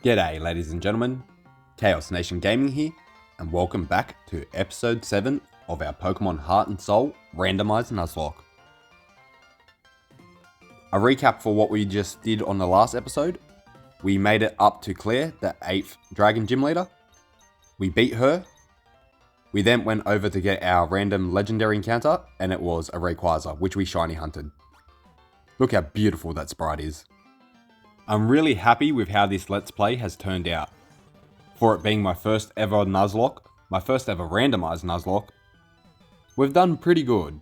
G'day ladies and gentlemen, Chaos Nation Gaming here, and welcome back to episode 7 of our Pokemon Heart and Soul Randomised Nuzlocke. A recap for what we just did on the last episode. We made it up to Claire, the 8th Dragon Gym Leader. We beat her. We then went over to get our random legendary encounter, and it was a Rayquaza, which we shiny hunted. Look how beautiful that sprite is. I'm really happy with how this Let's Play has turned out. For it being my first ever Nuzlocke, my first ever randomised Nuzlocke, we've done pretty good.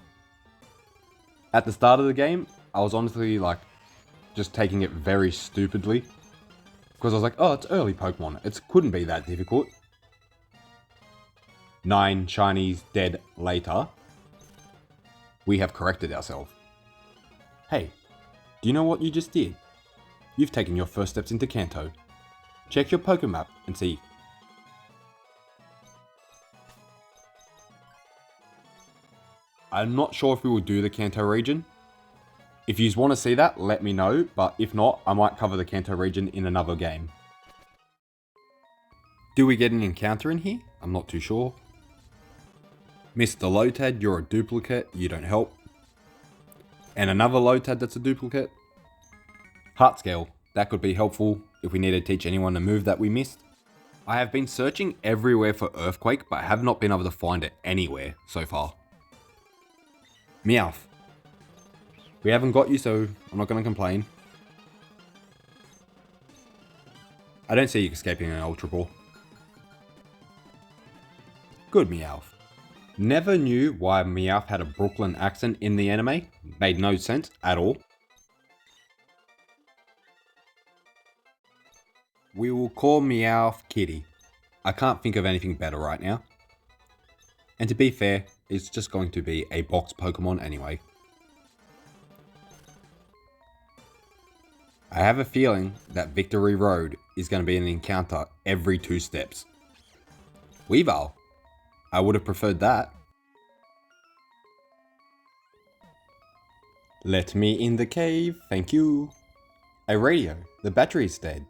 At the start of the game, I was honestly just taking it very stupidly. Because I was like, oh, it's early Pokemon, it couldn't be that difficult. 9 shinies dead later, we have corrected ourselves. Hey, do you know what you just did? You've taken your first steps into Kanto. Check your Pokemap and see. I'm not sure if we will do the Kanto region. If you want to see that, let me know, but if not, I might cover the Kanto region in another game. Do we get an encounter in here? I'm not too sure. Mr. Lotad, you're a duplicate, you don't help. And another Lotad that's a duplicate. Heart Scale, that could be helpful if we need to teach anyone a move that we missed. I have been searching everywhere for Earthquake, but have not been able to find it anywhere so far. Meowth. We haven't got you, so I'm not going to complain. I don't see you escaping an Ultra Ball. Good Meowth. Never knew why Meowth had a Brooklyn accent in the anime. Made no sense at all. We will call Meowth Kitty. I can't think of anything better right now. And to be fair, it's just going to be a box Pokemon anyway. I have a feeling that Victory Road is going to be an encounter every 2 steps. Weavile. I would have preferred that. Let me in the cave, thank you. A radio. The battery is dead.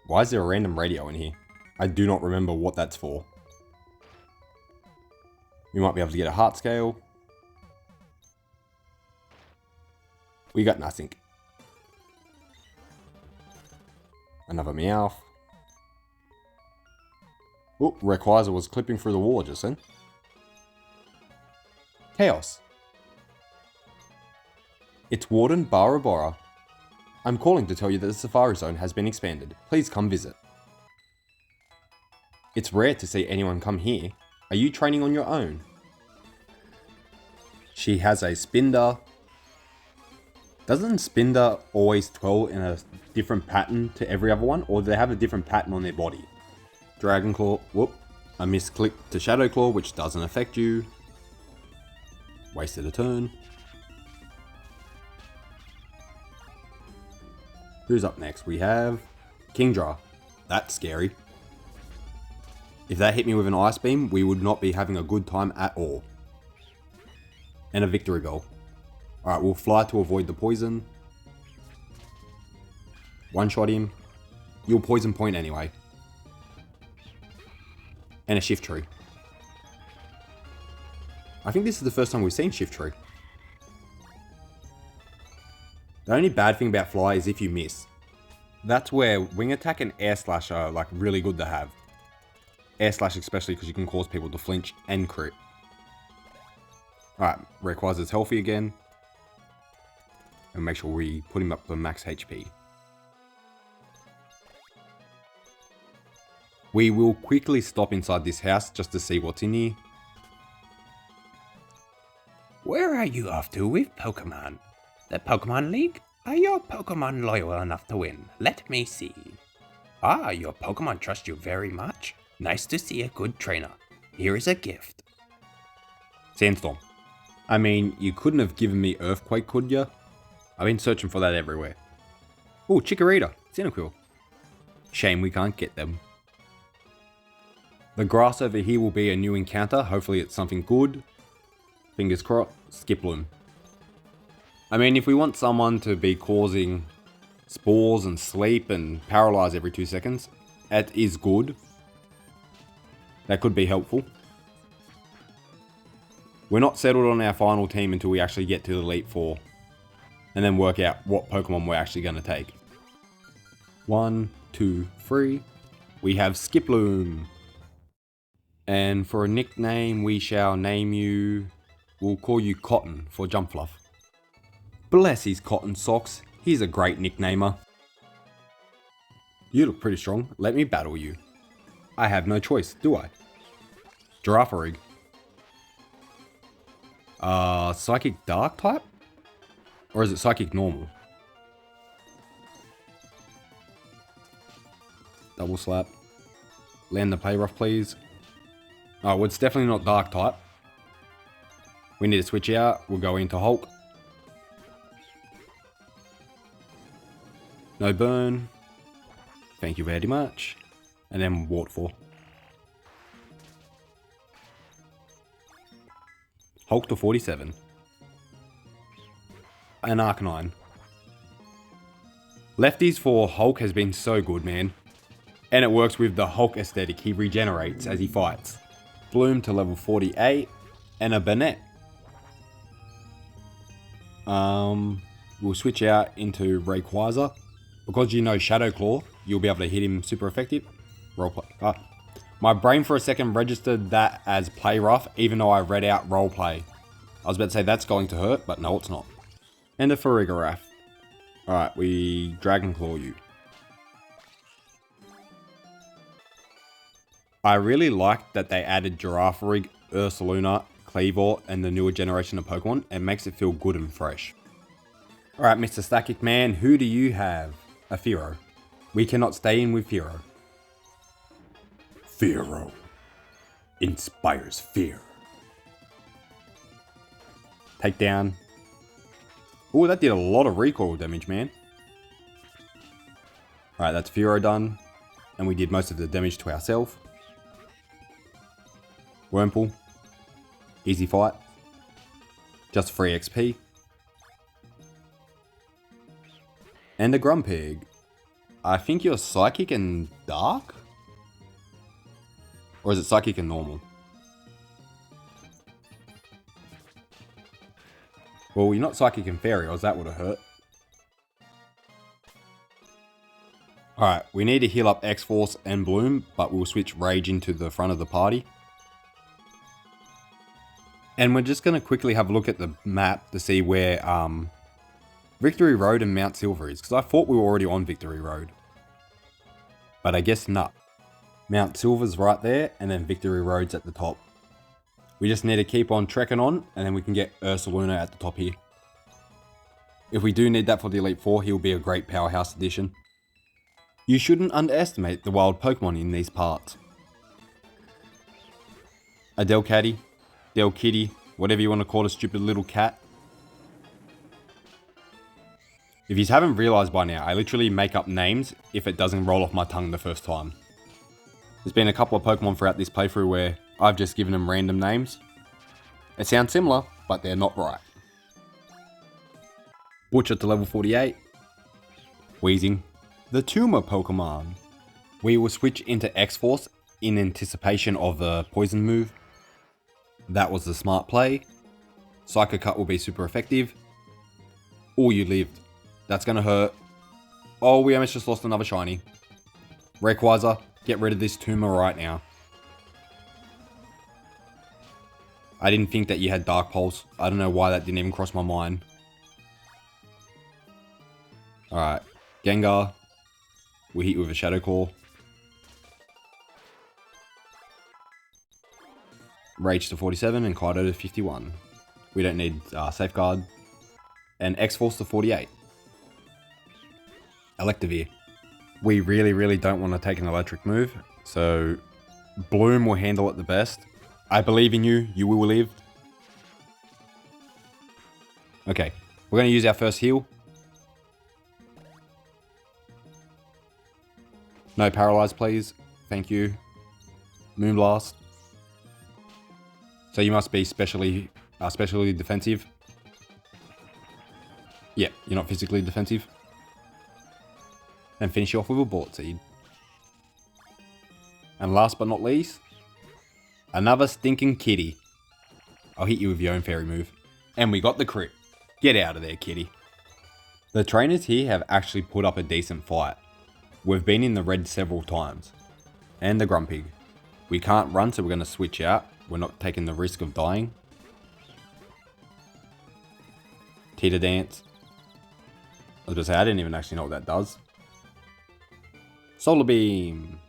Why is there a random radio in here? I do not remember what that's for. We might be able to get a Heart Scale. We got nothing. Another Meowth. Oh, Rayquaza was clipping through the wall just then. Chaos. It's Warden Bora Bora. I'm calling to tell you that the Safari Zone has been expanded. Please come visit. It's rare to see anyone come here. Are you training on your own? She has a Spinder. Doesn't Spinder always twirl in a different pattern to every other one? Or do they have a different pattern on their body? Dragon Claw. Whoop. I misclicked to Shadow Claw, which doesn't affect you. Wasted a turn. Who's up next? We have Kingdra. That's scary. If that hit me with an Ice Beam, we would not be having a good time at all. And a Victory Bell. Alright, we'll fly to avoid the poison. One-shot him. You'll poison point anyway. And a Shift Tree. I think this is the first time we've seen Shift Tree. The only bad thing about Fly is if you miss. That's where Wing Attack and Air Slash are really good to have. Air Slash especially because you can cause people to flinch and crit. Alright, Rayquaza's healthy again. And make sure we put him up to max HP. We will quickly stop inside this house just to see what's in here. Where are you off to with Pokemon? The Pokemon League? Are your Pokemon loyal enough to win? Let me see. Ah, your Pokemon trust you very much. Nice to see a good trainer. Here is a gift. Sandstorm. I mean, you couldn't have given me Earthquake, could ya? I've been searching for that everywhere. Oh, Chikorita. Cyndaquil. Shame we can't get them. The grass over here will be a new encounter. Hopefully it's something good. Fingers crossed. Skiploom. I mean, if we want someone to be causing spores and sleep and paralyze every 2 seconds, That is good. That could be helpful. We're not settled on our final team until we actually get to the Elite Four. And then work out what Pokemon we're actually going to take. 1, 2, 3. We have Skiploom. And for a nickname, we shall name you... We'll call you Cotton for Jump Fluff. Bless his cotton socks. He's a great nicknamer. You look pretty strong. Let me battle you. I have no choice, do I? Girafarig. Psychic Dark type? Or is it Psychic Normal? Double Slap. Land the Play Rough, please. Oh, well, it's definitely not Dark type. We need to switch out. We'll go into Hulk. No burn. Thank you very much. And then Waterfall. Hulk to 47. An Arcanine. Lefties for Hulk has been so good, man. And it works with the Hulk aesthetic. He regenerates as he fights. Bloom to level 48. And a Banette. We'll switch out into Rayquaza. Because you know Shadow Claw, you'll be able to hit him super effective. Roleplay. My brain for a second registered that as Play Rough, even though I read out Roleplay. I was about to say that's going to hurt, but no, it's not. And a Farigiraf. Alright, we Dragon Claw you. I really like that they added Girafarig, Ursaluna, Kleavor, and the newer generation of Pokemon. It makes it feel good and fresh. Alright, Mr. Static Man, who do you have? A Fearow. We cannot stay in with Fearow. Fearow inspires fear. Take down. Oh, that did a lot of recoil damage, man. Alright, that's Fearow done. And we did most of the damage to ourselves. Wurmple. Easy fight. Just free XP. And a Grumpig. I think you're Psychic and Dark? Or is it Psychic and Normal? Well, you're not Psychic and Fairy, or that would have hurt. Alright, we need to heal up X-Force and Bloom, but we'll switch Rage into the front of the party. And we're just going to quickly have a look at the map to see where Victory Road and Mount Silver is, because I thought we were already on Victory Road. But I guess not. Mount Silver's right there, and then Victory Road's at the top. We just need to keep on trekking on, and then we can get Ursaluna at the top here. If we do need that for the Elite Four, he'll be a great powerhouse addition. You shouldn't underestimate the wild Pokemon in these parts. A Delcatty, Delkitty, whatever you want to call a stupid little cat. If you haven't realised by now, I literally make up names if it doesn't roll off my tongue the first time. There's been a couple of Pokemon throughout this playthrough where I've just given them random names. It sounds similar, but they're not right. Butcher to level 48. Wheezing. The Tumor Pokemon. We will switch into X-Force in anticipation of the Poison move. That was the smart play. Psycho Cut will be super effective. Oh, you lived. That's going to hurt. Oh, we almost just lost another shiny. Rayquaza, get rid of this Tumor right now. I didn't think that you had Dark Pulse. I don't know why that didn't even cross my mind. Alright, Gengar. We hit with a Shadow Claw. Rage to 47 and Kaido to 51. We don't need Safeguard. And X-Force to 48. Electivire. We really don't want to take an electric move, so Bloom will handle it the best. I believe in you, you will live. Okay, we're going to use our first heal. No paralyze, please. Thank you. Moonblast. So you must be specially defensive. Yeah, you're not physically defensive. And finish you off with a Bullet Seed. And last but not least, another stinking kitty. I'll hit you with your own fairy move. And we got the crit. Get out of there, kitty. The trainers here have actually put up a decent fight. We've been in the red several times. And the Grumpig. We can't run, so we're going to switch out. We're not taking the risk of dying. Teeter Dance. I was going to say, I didn't even actually know what that does. Solar Beam.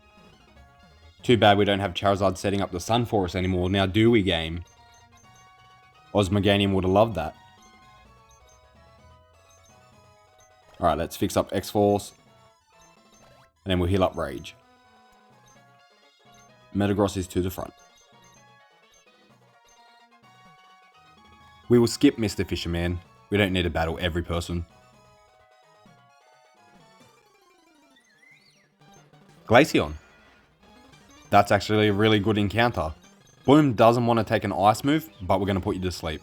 Too bad we don't have Charizard setting up the sun for us anymore. Now do we, game? Osmoganium would have loved that. Alright, let's fix up X-Force. And then we'll heal up Rage. Metagross is to the front. We will skip Mr. Fisherman. We don't need to battle every person. Glaceon. That's actually a really good encounter. Bloom doesn't want to take an ice move, but we're going to put you to sleep.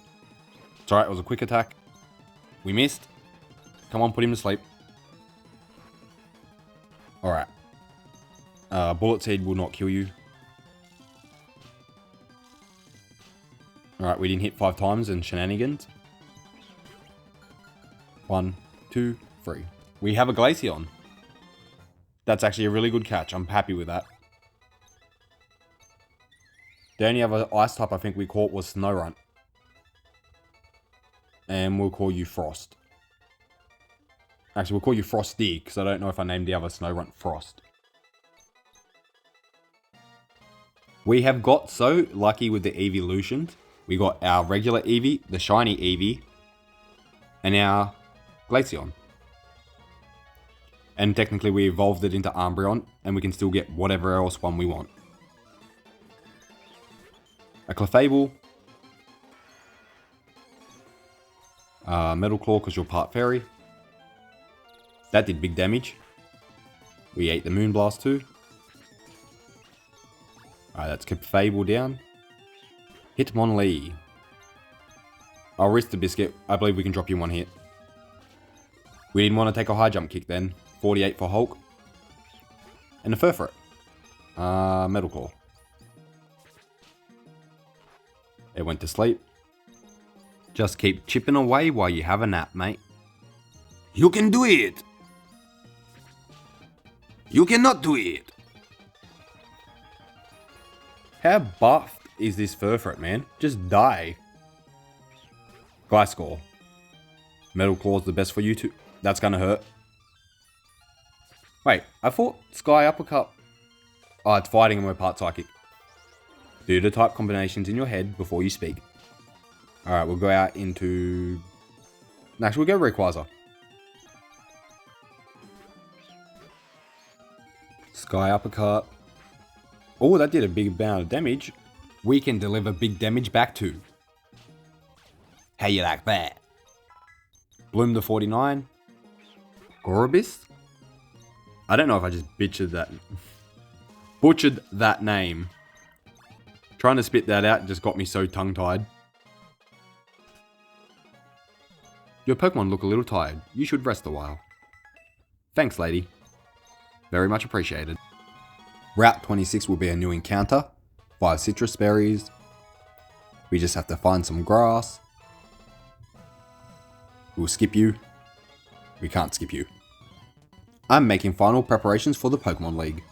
It's alright, it was a quick attack. We missed. Come on, put him to sleep. Alright. Bullet Seed will not kill you. Alright, we didn't hit 5 times in shenanigans. 1, 2, 3. We have a Glaceon. That's actually a really good catch. I'm happy with that. The only other ice type I think we caught was Snorunt. And we'll call you Frost. Actually, we'll call you Frosty, because I don't know if I named the other Snorunt Frost. We have got so lucky with the evolutions. We got our regular Eevee, the shiny Eevee, and our Glaceon. And technically we evolved it into Umbreon, and we can still get whatever else one we want. A Clefable. Metal Claw because you're part fairy. That did big damage. We ate the Moonblast too. Alright, that's Clefable down. Hitmonlee. I'll risk the biscuit. I believe we can drop you one hit. We didn't want to take a high jump kick then. 48 for Hulk. And a Furfret. Metal Claw. It went to sleep. Just keep chipping away while you have a nap, mate. You can do it! You cannot do it! How buffed is this Furfret, man? Just die. Gliscor. Metal Claw's the best for you too. That's gonna hurt. Wait, I thought Sky Uppercut... Oh, it's fighting and we're part Psychic. Do the type combinations in your head before you speak. Alright, we'll go out into... Actually, we'll go Rayquaza. Sky Uppercut. Oh, that did a big amount of damage. We can deliver big damage back too. How you like that? Bloom the 49. Gorobis? I don't know if I just butchered that name. Trying to spit that out just got me so tongue-tied. Your Pokemon look a little tired. You should rest a while. Thanks, lady. Very much appreciated. Route 26 will be a new encounter. 5 citrus berries. We just have to find some grass. We'll skip you. We can't skip you. I'm making final preparations for the Pokemon League.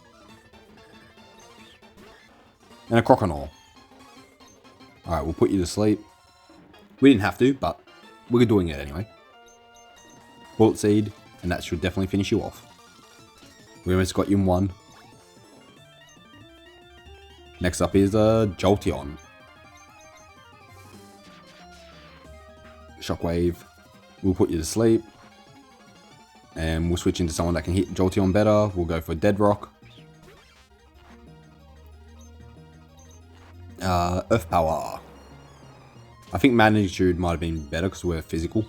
And a Croconaw. Alright, we'll put you to sleep. We didn't have to, but we're doing it anyway. Bullet Seed, and that should definitely finish you off. We almost got you in one. Next up is Jolteon. Shockwave. We'll put you to sleep. And we'll switch into someone that can hit Jolteon better. We'll go for Dead Rock. Earth Power. I think Magnitude might have been better because we're physical.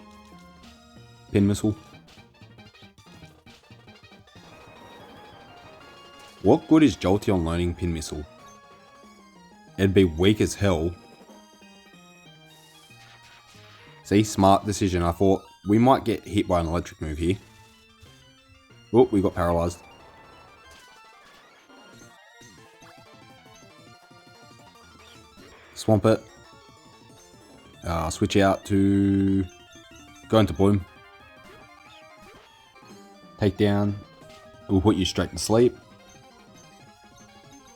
Pin Missile. What good is Jolteon learning Pin Missile? It'd be weak as hell. See, smart decision. I thought we might get hit by an electric move here. Oh, we got paralyzed. Swamp it. Switch out to... Go into Bloom. Take down. We'll put you straight to sleep.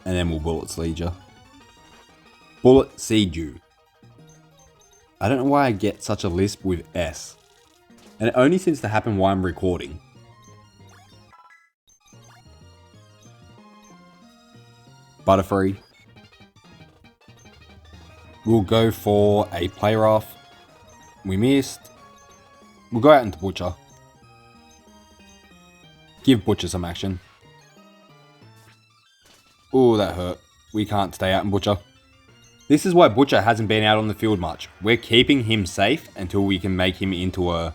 And then we'll Bullet Seed you. Bullet Seed you. I don't know why I get such a lisp with S. And it only seems to happen while I'm recording. Butterfree. We'll go for a Play Rough. We missed. We'll go out into Butcher. Give Butcher some action. Ooh, that hurt. We can't stay out in Butcher. This is why Butcher hasn't been out on the field much. We're keeping him safe until we can make him into a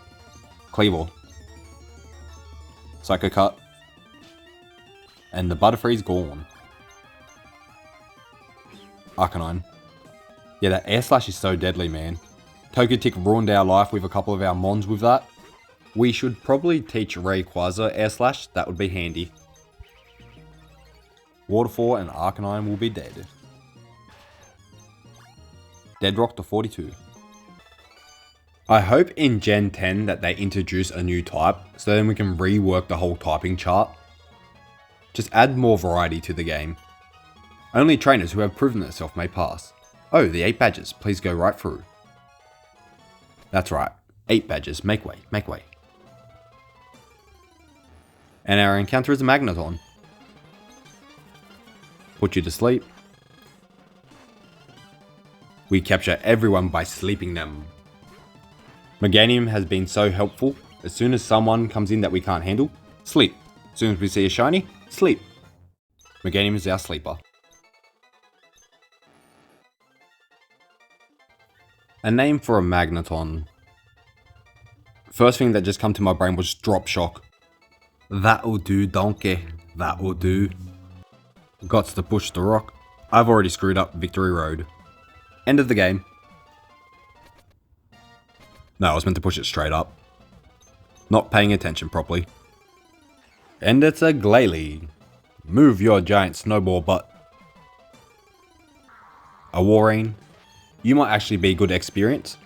Cleaver. Psycho Cut. And the Butterfree's gone. Arcanine. Yeah, that Air Slash is so deadly, man. Togetic ruined our life with a couple of our Mons with that. We should probably teach Rayquaza Air Slash. That would be handy. Waterfall and Arcanine will be dead. Dead Rock to 42. I hope in Gen 10 that they introduce a new type, so then we can rework the whole typing chart. Just add more variety to the game. Only trainers who have proven themselves may pass. Oh, the 8 badges, please go right through. That's right, 8 badges, make way, make way. And our encounter is a Magneton. Put you to sleep. We capture everyone by sleeping them. Meganium has been so helpful. As soon as someone comes in that we can't handle, sleep. As soon as we see a shiny, sleep. Meganium is our sleeper. A name for a Magneton. First thing that just come to my brain was Drop Shock. That'll do, donkey. That'll do. Gots to push the rock. I've already screwed up Victory Road. End of the game. No, I was meant to push it straight up. Not paying attention properly. And it's a Glalie. Move your giant snowball butt. A Warreen. You might actually be good experience.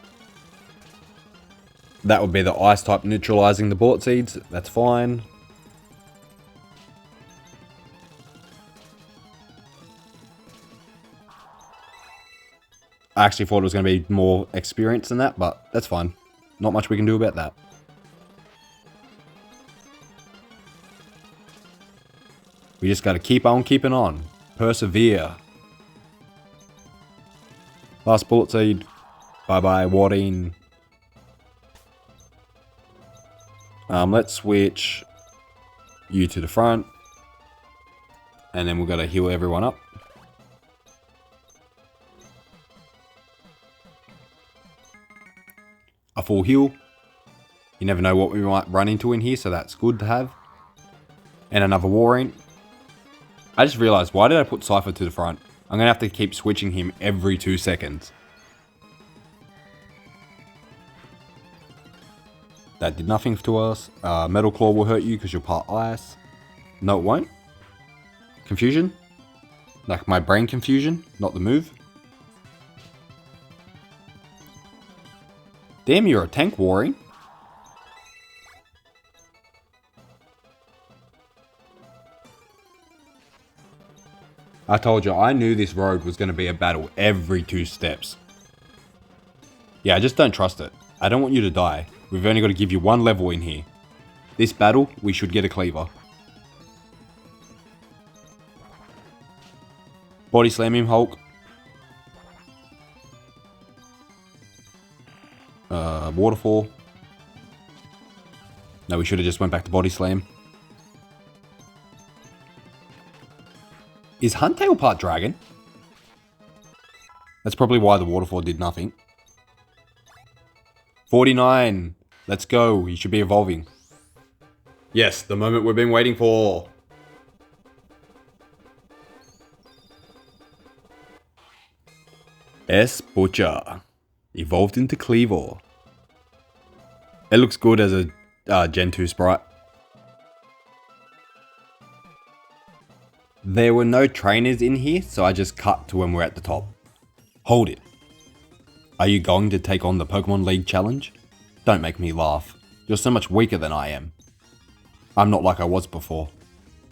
That would be the Ice type neutralizing the Bullet Seeds. That's fine. I actually thought it was going to be more experience than that, but that's fine. Not much we can do about that. We just got to keep on keeping on. Persevere. Last Bullet Seed. Bye-bye, Warreen. Let's switch you to the front. And then we've got to heal everyone up. A full heal. You never know what we might run into in here, so that's good to have. And another Warreen. I just realized, why did I put Cypher to the front? I'm going to have to keep switching him every 2 seconds. That did nothing to us. Metal Claw will hurt you because you're part ice. No, it won't. Confusion. Like my brain confusion, not the move. Damn, you're a tank, Warreen. I told you, I knew this road was going to be a battle every 2 steps. Yeah, I just don't trust it. I don't want you to die. We've only got to give you 1 level in here. This battle, we should get a Cleaver. Body slam him, Hulk. Waterfall. No, we should have just went back to Body Slam. Is Huntail part dragon? That's probably why the Waterfall did nothing. 49. Let's go. He should be evolving. Yes, the moment we've been waiting for. S. Butcher. Evolved into Cleaver. It looks good as a Gen 2 sprite. There were no trainers in here, so I just cut to when we're at the top. Hold it. Are you going to take on the Pokemon League challenge? Don't make me laugh. You're so much weaker than I am. I'm not like I was before.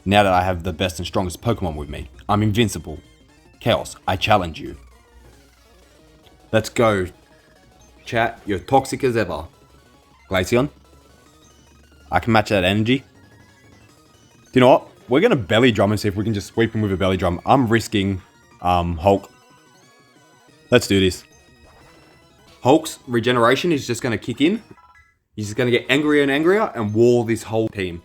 Now that I have the best and strongest Pokemon with me, I'm invincible. Chaos, I challenge you. Let's go. Chat, you're toxic as ever. Glaceon. I can match that energy. Do you know what? We're going to belly drum and see if we can just sweep him with a belly drum. I'm risking Hulk. Let's do this. Hulk's regeneration is just going to kick in. He's just going to get angrier and angrier and wall this whole team.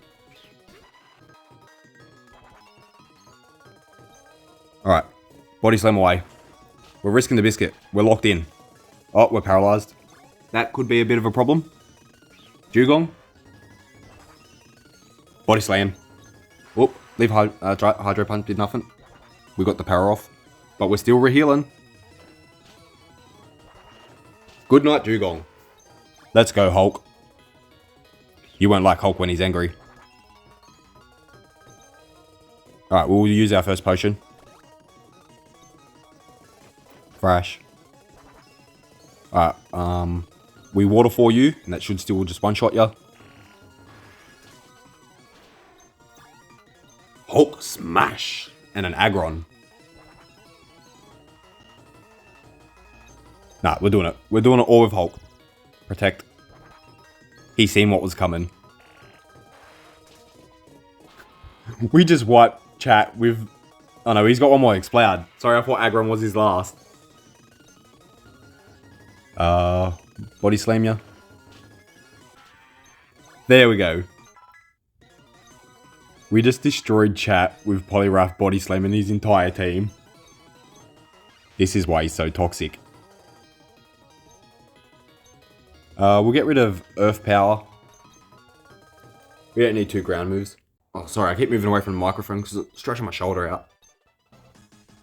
Alright. Body slam away. We're risking the biscuit. We're locked in. Oh, we're paralyzed. That could be a bit of a problem. Dugong. Body slam. Whoop. Leave Hydro Punch did nothing. We got the power off. But we're still re-healing. Good night, Dugong. Let's go, Hulk. You won't like Hulk when he's angry. Alright, we'll use our first potion. Thrash. Alright, we water for you, and that should still just one-shot you. Hulk smash! And an Aggron. Nah, we're doing it. We're doing it all with Hulk. Protect. He seen what was coming. We just wiped chat with... Oh no, he's got one more Exploud. Sorry, I thought Aggron was his last. Body slam ya. There we go. We just destroyed chat with Poliwrath body slamming his entire team. This is why he's so toxic. We'll get rid of Earth Power. We don't need 2 ground moves. Oh, sorry, I keep moving away from the microphone because it's stretching my shoulder out.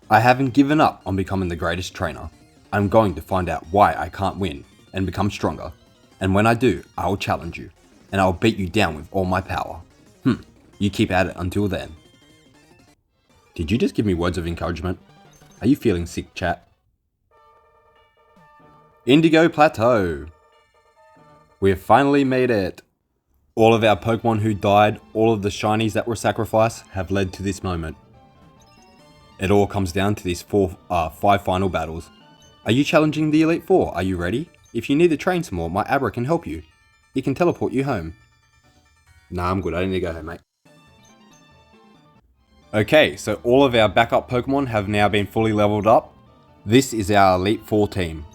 I haven't given up on becoming the greatest trainer. I'm going to find out why I can't win and become stronger. And when I do, I will challenge you. And I'll beat you down with all my power. You keep at it until then. Did you just give me words of encouragement? Are you feeling sick, chat? Indigo Plateau. We have finally made it. All of our Pokemon who died, all of the shinies that were sacrificed have led to this moment. It all comes down to these 5 final battles. Are you challenging the Elite Four? Are you ready? If you need to train some more, my Abra can help you. He can teleport you home. Nah, I'm good. I need to go home, mate. Okay, so all of our backup Pokemon have now been fully leveled up. This is our Elite Four team.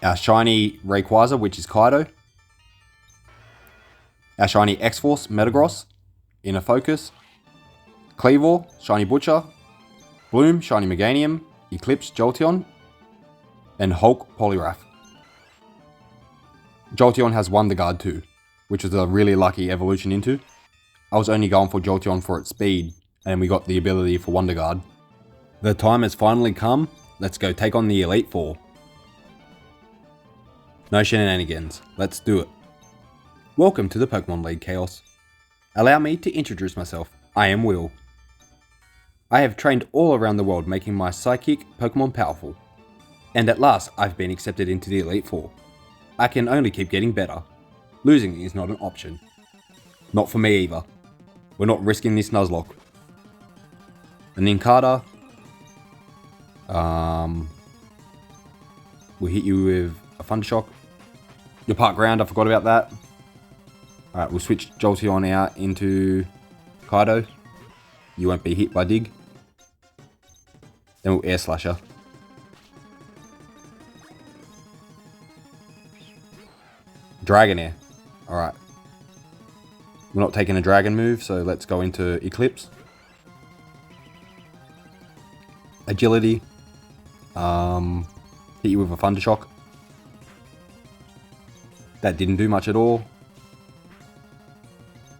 Our shiny Rayquaza, which is Kaido. Our shiny X-Force, Metagross, Inner Focus. Cleavor, shiny Butcher. Bloom, shiny Meganium. Eclipse, Jolteon. And Hulk, Poliwrath. Jolteon has Wonder Guard too, which was a really lucky evolution into. I was only going for Jolteon for its speed, and we got the ability for Wonder Guard. The time has finally come. Let's go take on the Elite Four. No shenanigans. Let's do it. Welcome to the Pokemon League, Chaos. Allow me to introduce myself. I am Will. I have trained all around the world making my psychic Pokemon powerful. And at last I've been accepted into the Elite Four. I can only keep getting better. Losing is not an option. Not for me either. We're not risking this Nuzlocke. A Nincada. We'll hit you with a Thundershock. Your part ground, I forgot about that. Alright, we'll switch Jolteon out into Kaido. You won't be hit by Dig. Then we'll Air Slasher. Dragonair. Alright. We're not taking a dragon move, so let's go into Eclipse. Agility. Hit you with a Thundershock. That didn't do much at all.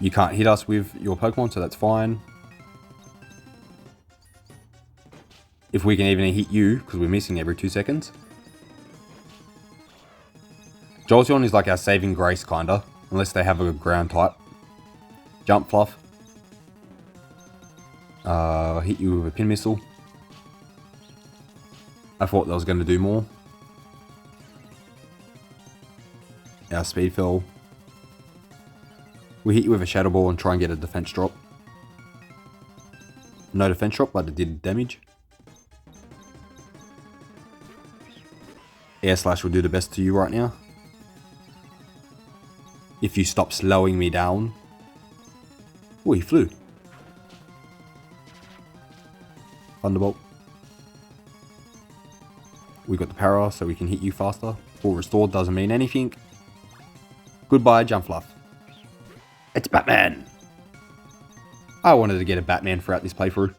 You can't hit us with your Pokemon, so that's fine. If we can even hit you, because we're missing every 2 seconds. Jolteon is like our saving grace, kinda. Unless they have a ground type. Jump Fluff. Hit you with a Pin Missile. I thought that was going to do more. Our speed fell. We hit you with a Shadow Ball and try and get a defense drop. No defense drop, but it did damage. Air Slash will do the best to you right now. If you stop slowing me down. Oh, he flew. Thunderbolt. We got the power so we can hit you faster. Full restore doesn't mean anything. Goodbye, Jump Fluff. It's Batman! I wanted to get a Batman throughout this playthrough.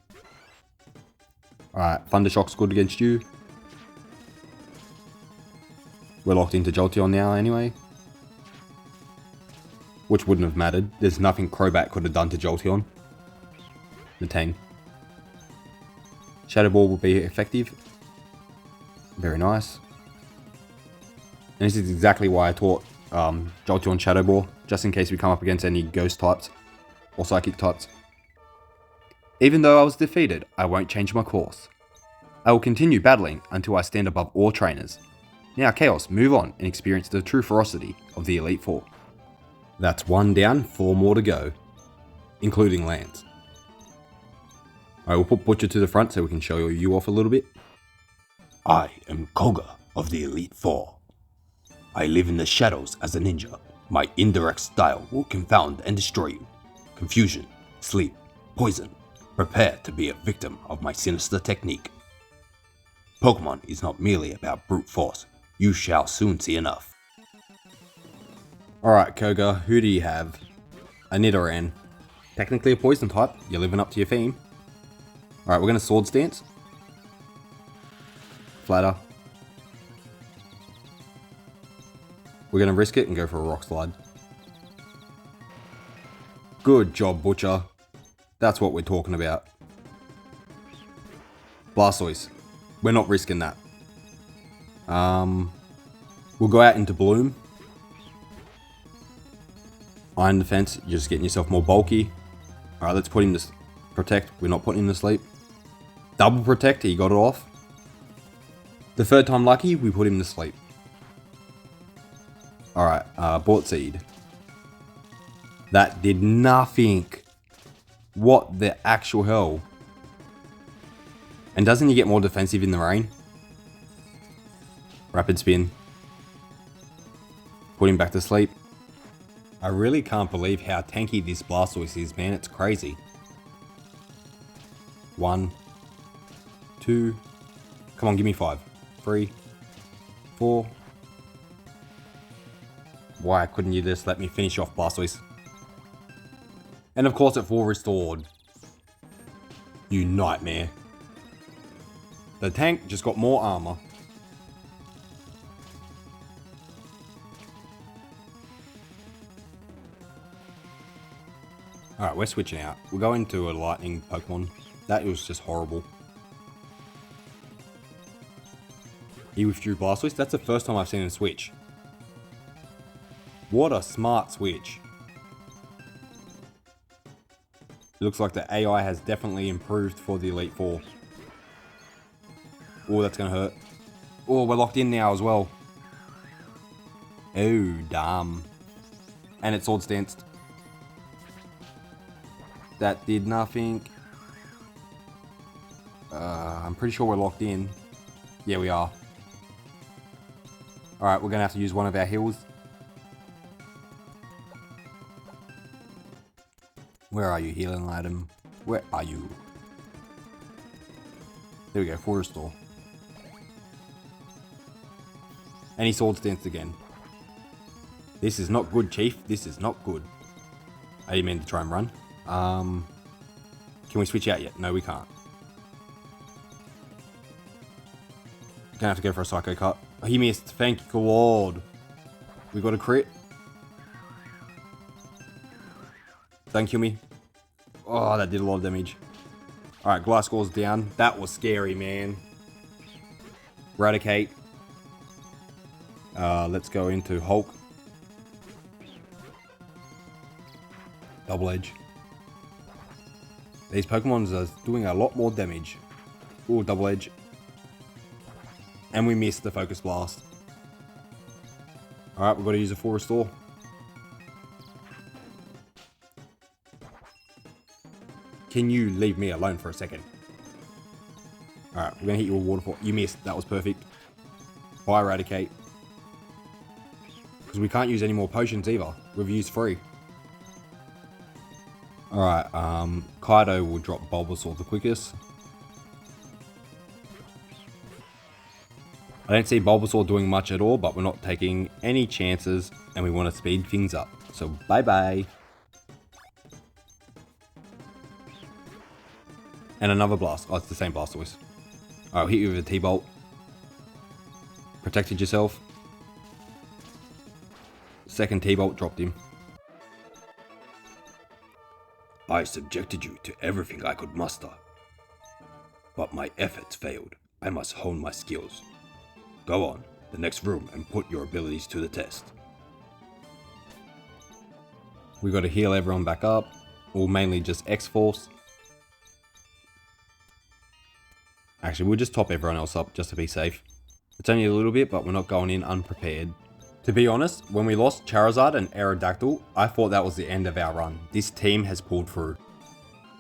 Alright, Thundershock's good against you. We're locked into Jolteon now anyway. Which wouldn't have mattered. There's nothing Crobat could have done to Jolteon. The Tang. Shadow Ball will be effective. Very nice. And this is exactly why I taught Jolteon Shadow Ball, just in case we come up against any Ghost types or Psychic types. Even though I was defeated, I won't change my course. I will continue battling until I stand above all trainers. Now Chaos, move on and experience the true ferocity of the Elite Four. That's 1 down, 4 more to go, including Lance. Alright, we'll put Butcher to the front so we can show you off a little bit. I am Koga of the Elite Four. I live in the shadows as a ninja. My indirect style will confound and destroy you. Confusion, sleep, poison. Prepare to be a victim of my sinister technique. Pokemon is not merely about brute force. You shall soon see enough. Alright, Koga, who do you have? A Nidoran. Technically a poison type, you're living up to your theme. Alright, we're going to Sword Stance. Flatter. We're going to risk it and go for a Rock Slide. Good job, Butcher. That's what we're talking about. Blastoise. We're not risking that. We'll go out into Bloom. Iron Defense, you're just getting yourself more bulky. Alright, let's put him to Protect. We're not putting him to sleep. Double Protect, he got it off. The third time lucky, we put him to sleep. Alright, Bullet Seed. That did nothing. What the actual hell? And doesn't he get more defensive in the rain? Rapid Spin. Put him back to sleep. I really can't believe how tanky this Blastoise is, man. It's crazy. 1, 2. Come on, give me 5. 3, 4. Why couldn't you just let me finish off Blastoise? And of course it full restored. You nightmare. The tank just got more armor. Alright, we're switching out. We're going to a lightning Pokemon. That was just horrible. He withdrew Blastoise. That's the first time I've seen him switch. What a smart switch. It looks like the AI has definitely improved for the Elite Four. Oh, that's going to hurt. Oh, we're locked in now as well. Oh, damn. And it's Sword Stanced. That did nothing. I'm pretty sure we're locked in. Yeah, we are. Alright, we're going to have to use one of our heals. Where are you, healing item? Where are you? There we go, full restore. And he Sword Stance again. This is not good, Chief. This is not good. I didn't mean to try and run. Can we switch out yet? No, we can't. Gonna have to go for a Psycho Cut. Oh, he missed. Thank you, Lord. We got a crit. Don't kill me. Oh, that did a lot of damage. Alright, Gliscor's down. That was scary, man. Eradicate. Let's go into Hulk. Double Edge. These Pokemons are doing a lot more damage. Ooh, Double Edge. And we missed the Focus Blast. Alright, we've got to use a full restore. Can you leave me alone for a second? Alright, we're going to hit you with Waterfall. You missed. That was perfect. Bye, Eradicate. Because we can't use any more potions either. We've used 3. Alright, Kaido will drop Bulbasaur the quickest. I don't see Bulbasaur doing much at all, but we're not taking any chances and we want to speed things up. So bye bye. And another blast. Oh, it's the same Blastoise. Alright, I'll hit you with a T-Bolt. Protected yourself. Second T-Bolt dropped him. I subjected you to everything I could muster. But my efforts failed. I must hone my skills. Go on, the next room, and put your abilities to the test. We got to heal everyone back up. Or mainly just X-Force. Actually, we'll just top everyone else up just to be safe. It's only a little bit, but we're not going in unprepared. To be honest, when we lost Charizard and Aerodactyl, I thought that was the end of our run. This team has pulled through.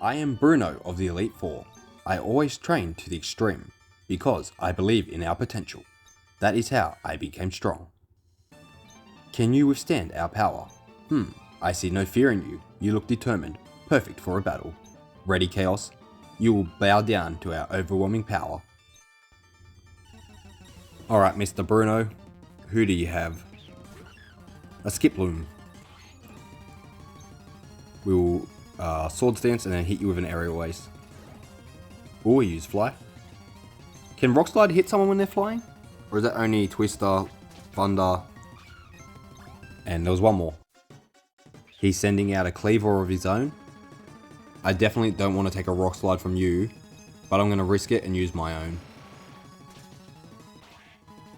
I am Bruno of the Elite Four. I always train to the extreme, because I believe in our potential. That is how I became strong. Can you withstand our power? I see no fear in you. You look determined, perfect for a battle. Ready, Chaos? You will bow down to our overwhelming power. Alright, Mr. Bruno, who do you have? A Skiploom. We will Sword Stance and then hit you with an Aerial Ace. Or we use Fly. Can Rock Slide hit someone when they're flying? Or is that only Twister, Thunder, and there was one more. He's sending out a Cleaver of his own. I definitely don't want to take a Rock Slide from you, but I'm going to risk it and use my own.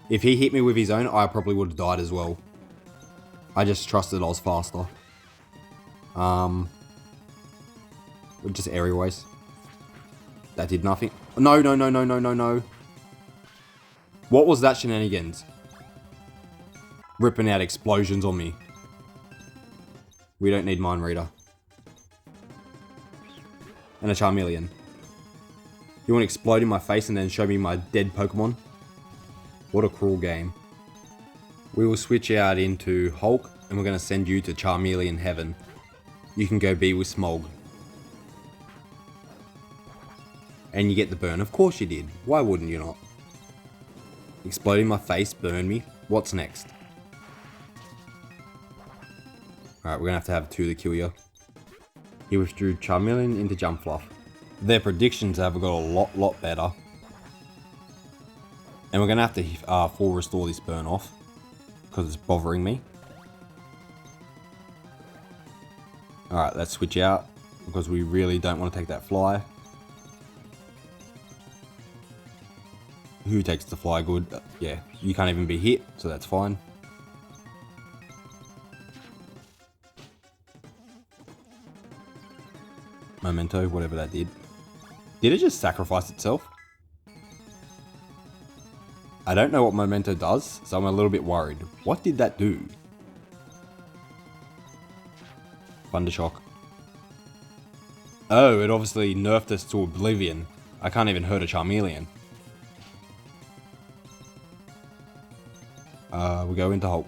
If he hit me with his own, I probably would have died as well. I just trusted I was faster. Just Aerial Ace. That did nothing. No. What was that shenanigans? Ripping out explosions on me. We don't need Mind Reader. And a Charmeleon. You want to explode in my face and then show me my dead Pokemon? What a cruel game. We will switch out into Hulk and we're going to send you to Charmeleon Heaven. You can go be with Smog. And you get the burn. Of course you did. Why wouldn't you not? Explode in my face, burn me. What's next? Alright, we're going to have 2 to kill you. He withdrew Charmeleon into Jumpfluff. Their predictions have got a lot better. And we're going to have to full restore this burn off. Because it's bothering me. Alright, let's switch out. Because we really don't want to take that Fly. Who takes the Fly good? Yeah, you can't even be hit, so that's fine. Memento, whatever that did. Did it just sacrifice itself? I don't know what Memento does, so I'm a little bit worried. What did that do? Thundershock. Oh, it obviously nerfed us to oblivion. I can't even hurt a Charmeleon. We go into Hulk.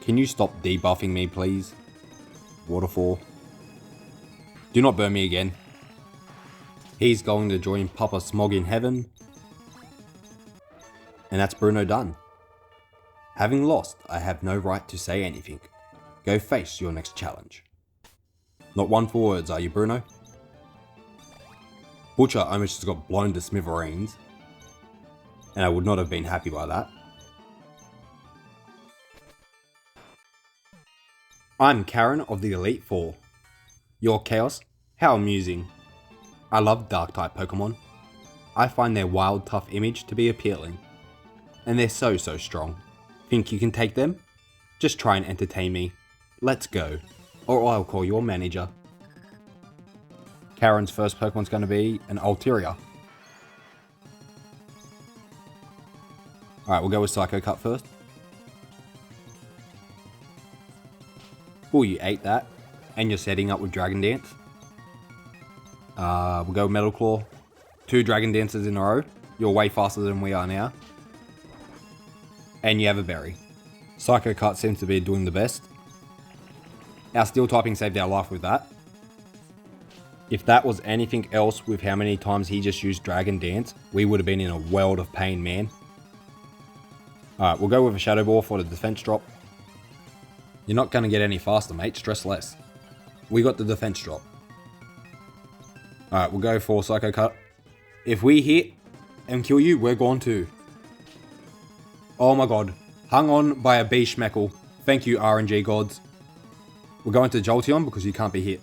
Can you stop debuffing me, please? Waterfall. Do not burn me again. He's going to join Papa Smog in heaven. And that's Bruno done. Having lost, I have no right to say anything. Go face your next challenge. Not one for words, are you, Bruno? Butcher almost just got blown to smithereens. And I would not have been happy by that. I'm Karen of the Elite Four. Your Chaos? How amusing. I love Dark-type Pokemon. I find their wild, tough image to be appealing. And they're so strong. Think you can take them? Just try and entertain me. Let's go. Or I'll call your manager. Karen's first Pokemon's going to be an Altaria. Alright, we'll go with Psycho Cut first. Oh, you ate that. And you're setting up with Dragon Dance. We'll go Metal Claw. 2 Dragon Dances in a row. You're way faster than we are now. And you have a Berry. Psycho Cut seems to be doing the best. Our Steel typing saved our life with that. If that was anything else with how many times he just used Dragon Dance, we would have been in a world of pain, man. Alright, we'll go with a Shadow Ball for the defense drop. You're not going to get any faster, mate. Stress less. We got the defense drop. Alright, we'll go for Psycho Cut. If we hit and kill you, we're gone too. Oh my god. Hung on by a B-Schmeckle. Thank you, RNG gods. We're going to Jolteon because you can't be hit.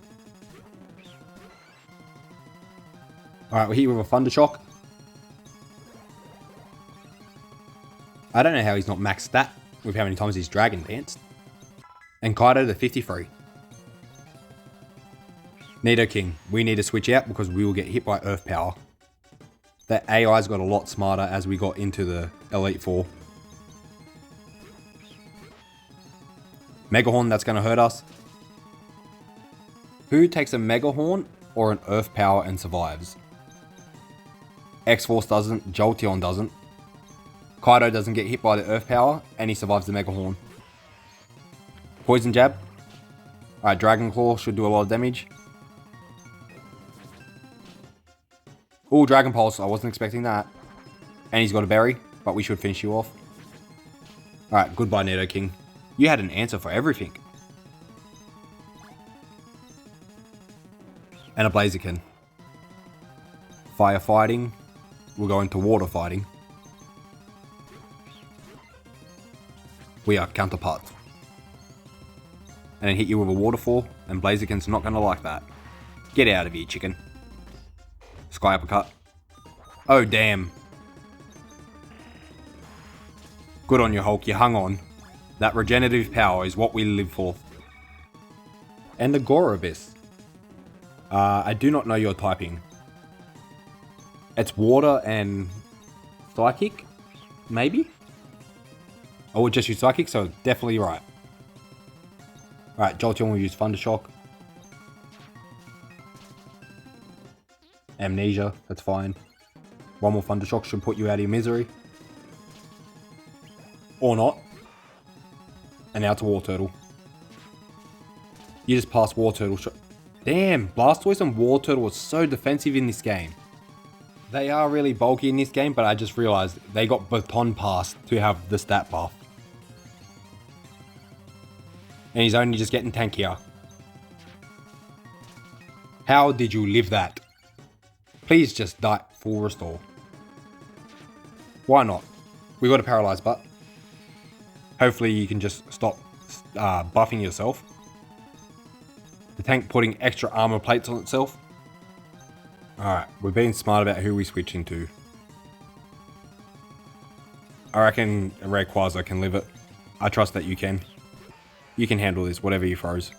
Alright, we're here with a Thunder Shock. I don't know how he's not maxed stat with how many times he's Dragon Danced. And Kaido to 53. Nidoking, we need to switch out because we will get hit by Earth Power. That AI's got a lot smarter as we got into the Elite Four. Megahorn, that's going to hurt us. Who takes a Megahorn or an Earth Power and survives? X-Force doesn't, Jolteon doesn't. Kaido doesn't get hit by the Earth Power and he survives the Megahorn. Poison Jab. Alright, Dragon Claw should do a lot of damage. Ooh, Dragon Pulse, I wasn't expecting that. And he's got a Berry, but we should finish you off. Alright, goodbye Nidoking. You had an answer for everything. And a Blaziken. Firefighting. We'll go into water fighting. We are counterparts. And then hit you with a waterfall, and Blaziken's not going to like that. Get out of here, chicken. Sky Uppercut. Oh, damn. Good on you, Hulk, you hung on. That regenerative power is what we live for. And the Gorabyss. I do not know your typing. It's water and psychic, maybe? I would just use psychic, so definitely right. Alright, Jolteon will use Thunder Shock. Amnesia, that's fine. One more Thunder Shock should put you out of your misery. Or not. And now to War Turtle. You just passed War Turtle shot. Damn, Blastoise and War Turtle are so defensive in this game. They are really bulky in this game, but I just realized they got Baton Pass to have the stat buff. And he's only just getting tankier. How did you live that? Please just die. Full restore. Why not? We got a paralyzed butt. Hopefully you can just stop buffing yourself. The tank putting extra armor plates on itself. Alright, we're being smart about who we switch into. I reckon Rayquaza can live it. I trust that you can. You can handle this, whatever he throws.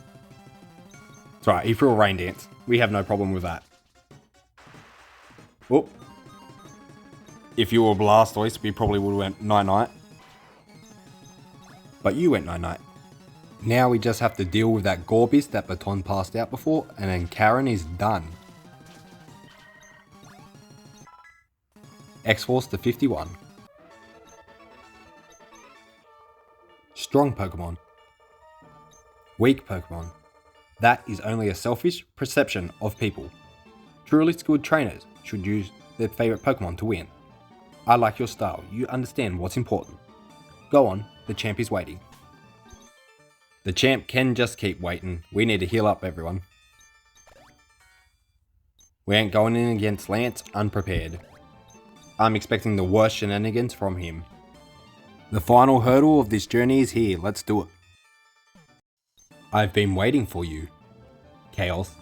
It's right, he threw a Rain Dance. We have no problem with that. Whoop. If you were Blastoise, we probably would have went night-night. But you went night-night. Now we just have to deal with that Gorbis that Baton passed out before, and then Karen is done. X-Force to 51. Strong Pokemon. Weak Pokemon. That is only a selfish perception of people. Truly skilled trainers should use their favourite Pokemon to win. I like your style, you understand what's important. Go on, the champ is waiting. The champ can just keep waiting, we need to heal up everyone. We ain't going in against Lance unprepared. I'm expecting the worst shenanigans from him. The final hurdle of this journey is here, let's do it. I've been waiting for you, Chaos.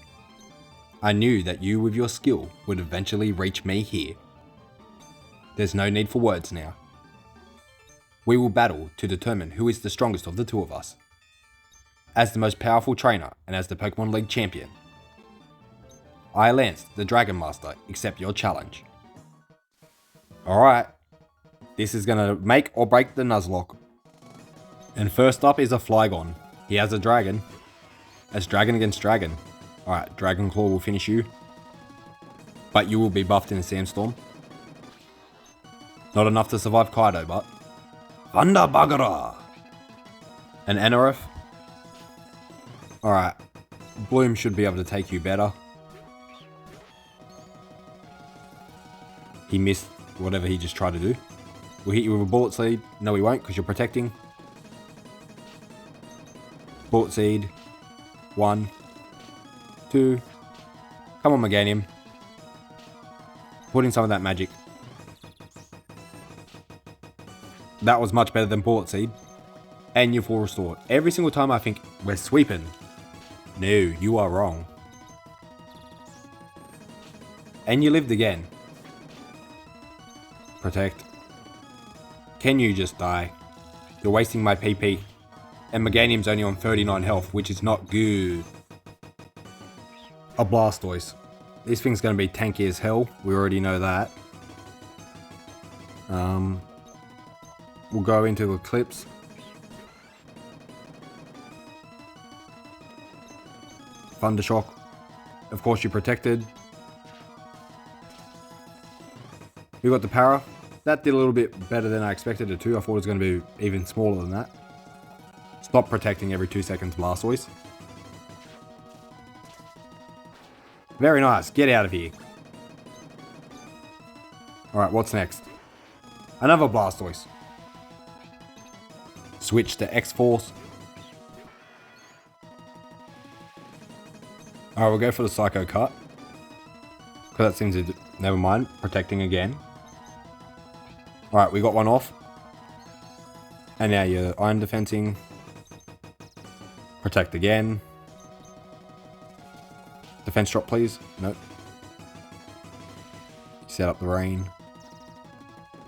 I knew that you with your skill would eventually reach me here. There's no need for words now. We will battle to determine who is the strongest of the two of us. As the most powerful trainer and as the Pokemon League champion, I, Lance, the Dragon Master, accept your challenge. Alright. This is gonna make or break the Nuzlocke. And first up is a Flygon. He has a dragon. That's dragon against dragon. Alright, Dragon Claw will finish you. But you will be buffed in a sandstorm. Not enough to survive Kaido, but... Thunder Bagara! An Anorith. Alright. Bloom should be able to take you better. He missed whatever he just tried to do. We'll hit you with a Bullet Seed. No, we won't, because you're protecting. Bullet Seed. 1. 2. Come on, Meganium. Put in some of that magic. That was much better than Bullet Seed. And you're full restored. Every single time I think, we're sweeping. No, you are wrong. And you lived again. Protect. Can you just die? You're wasting my PP. And Meganium's only on 39 health, which is not good. A Blastoise. This thing's going to be tanky as hell. We already know that. We'll go into Eclipse. Thundershock. Of course, you're protected. We got the Para. That did a little bit better than I expected it to. I thought it was going to be even smaller than that. Stop protecting every 2 seconds, Blastoise. Very nice. Get out of here. Alright, what's next? Another Blastoise. Switch to X-Force. Alright, we'll go for the Psycho Cut. Because that seems to... Never mind. Protecting again. Alright, we got one off. And now you're Iron Defensing. Protect again. Defense drop, please. Nope. Set up the rain.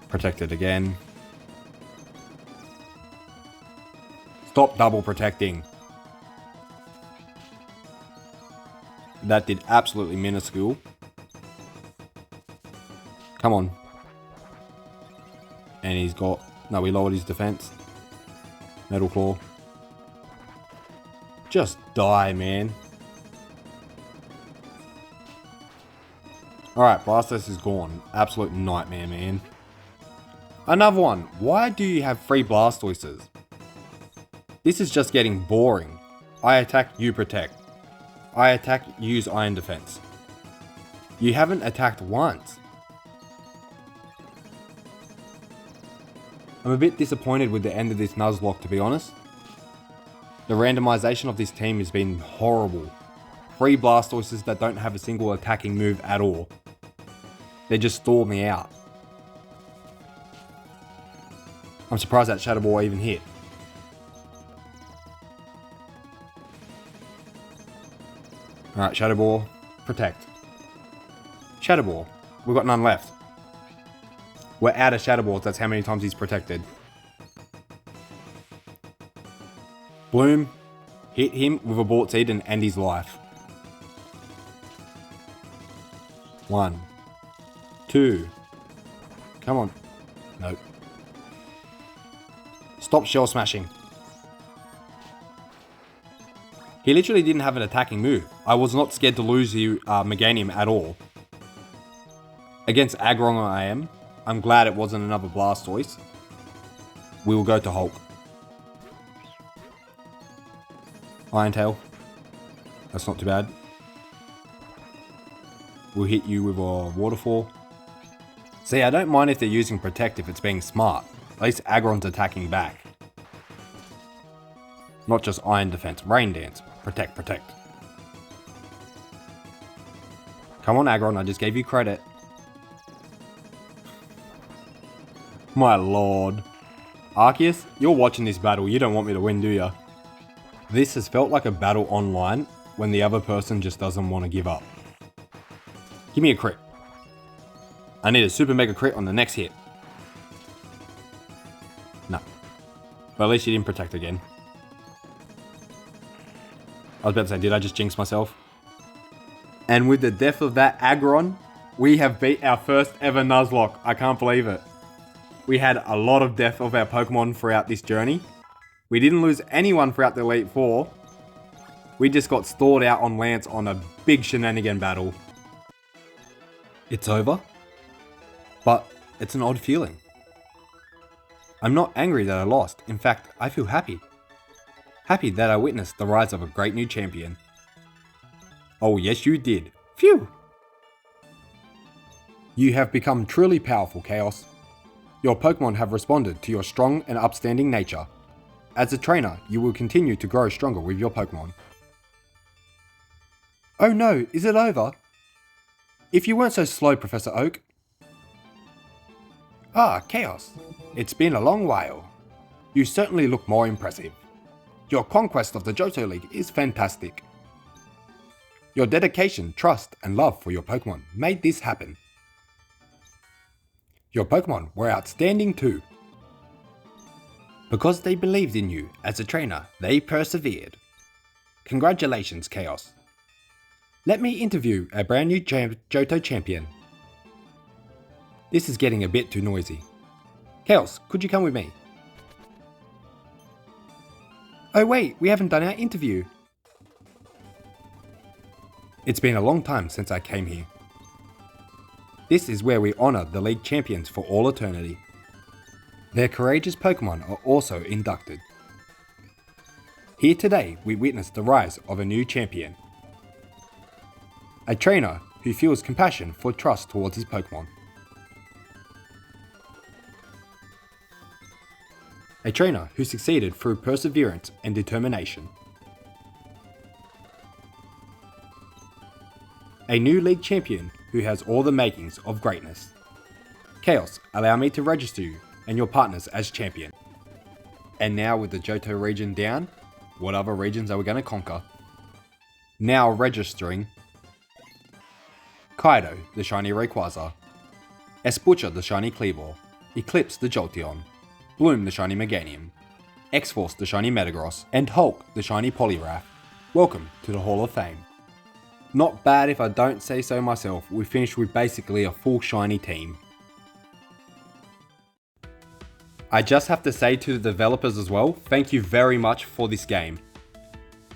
Protect it again. Stop double protecting. That did absolutely minuscule. Come on. And he's got... No, we lowered his defense. Metal Claw. Just die, man. Alright, Blastoise is gone. Absolute nightmare, man. Another one. Why do you have 3 Blastoises? This is just getting boring. I attack, you protect. I attack, use Iron Defense. You haven't attacked once. I'm a bit disappointed with the end of this Nuzlocke, to be honest. The randomization of this team has been horrible. 3 Blastoises that don't have a single attacking move at all. They just stalled me out. I'm surprised that Shadow Ball even hit. Alright, Shadow Ball. Protect. Shadow Ball. We've got none left. We're out of Shadow Balls. That's how many times he's protected. Bloom. Hit him with a Bullet Seed and end his life. 1. 2. Come on. Nope. Stop Shell Smashing. He literally didn't have an attacking move. I was not scared to lose you, Meganium at all. Against Aggron I am. I'm glad it wasn't another Blastoise. We will go to Hulk. Iron Tail. That's not too bad. We'll hit you with a Waterfall. See, I don't mind if they're using Protect if it's being smart. At least Aggron's attacking back. Not just Iron Defense. Rain Dance. Protect, protect. Come on, Aggron. I just gave you credit. My lord. Arceus, you're watching this battle. You don't want me to win, do ya? This has felt like a battle online when the other person just doesn't want to give up. Give me a crit. I need a super mega crit on the next hit. No. But at least you didn't protect again. I was about to say, did I just jinx myself? And with the death of that Aggron, we have beat our first ever Nuzlocke. I can't believe it. We had a lot of death of our Pokemon throughout this journey. We didn't lose anyone throughout the Elite Four. We just got stalled out on Lance on a big shenanigan battle. It's over, but it's an odd feeling. I'm not angry that I lost. In fact, I feel happy. Happy that I witnessed the rise of a great new champion. Oh yes, you did. Phew! You have become truly powerful, Chaos. Your Pokemon have responded to your strong and upstanding nature. As a trainer, you will continue to grow stronger with your Pokemon. Oh no, is it over? If you weren't so slow, Professor Oak. Ah, Chaos. It's been a long while. You certainly look more impressive. Your conquest of the Johto League is fantastic. Your dedication, trust, and love for your Pokemon made this happen. Your Pokemon were outstanding too. Because they believed in you as a trainer, they persevered. Congratulations, Chaos. Let me interview a brand new Johto champion. This is getting a bit too noisy. Chaos, could you come with me? Oh wait, we haven't done our interview. It's been a long time since I came here. This is where we honour the League champions for all eternity. Their courageous Pokemon are also inducted. Here today we witness the rise of a new champion. A trainer who feels compassion for trust towards his Pokemon. A trainer who succeeded through perseverance and determination. A new League champion who has all the makings of greatness. Chaos, allow me to register you and your partners as champion. And now with the Johto region down, what other regions are we going to conquer? Now registering Kaido, the shiny Rayquaza, Espucha, the shiny Kleavor, Eclipse, the Jolteon, Bloom, the shiny Meganium, X-Force, the shiny Metagross, and Hulk, the shiny Poliwrath. Welcome to the Hall of Fame. Not bad if I don't say so myself, we finished with basically a full shiny team. I just have to say to the developers as well, thank you very much for this game.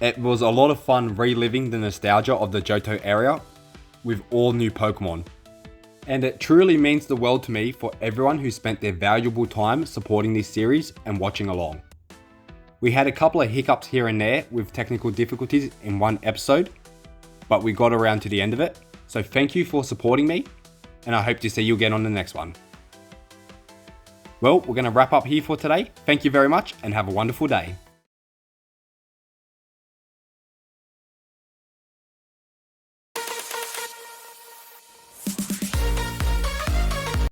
It was a lot of fun reliving the nostalgia of the Johto area with all new Pokemon. And it truly means the world to me for everyone who spent their valuable time supporting this series and watching along. We had a couple of hiccups here and there with technical difficulties in one episode, but we got around to the end of it. So thank you for supporting me, and I hope to see you again on the next one. Well, we're going to wrap up here for today. Thank you very much and have a wonderful day.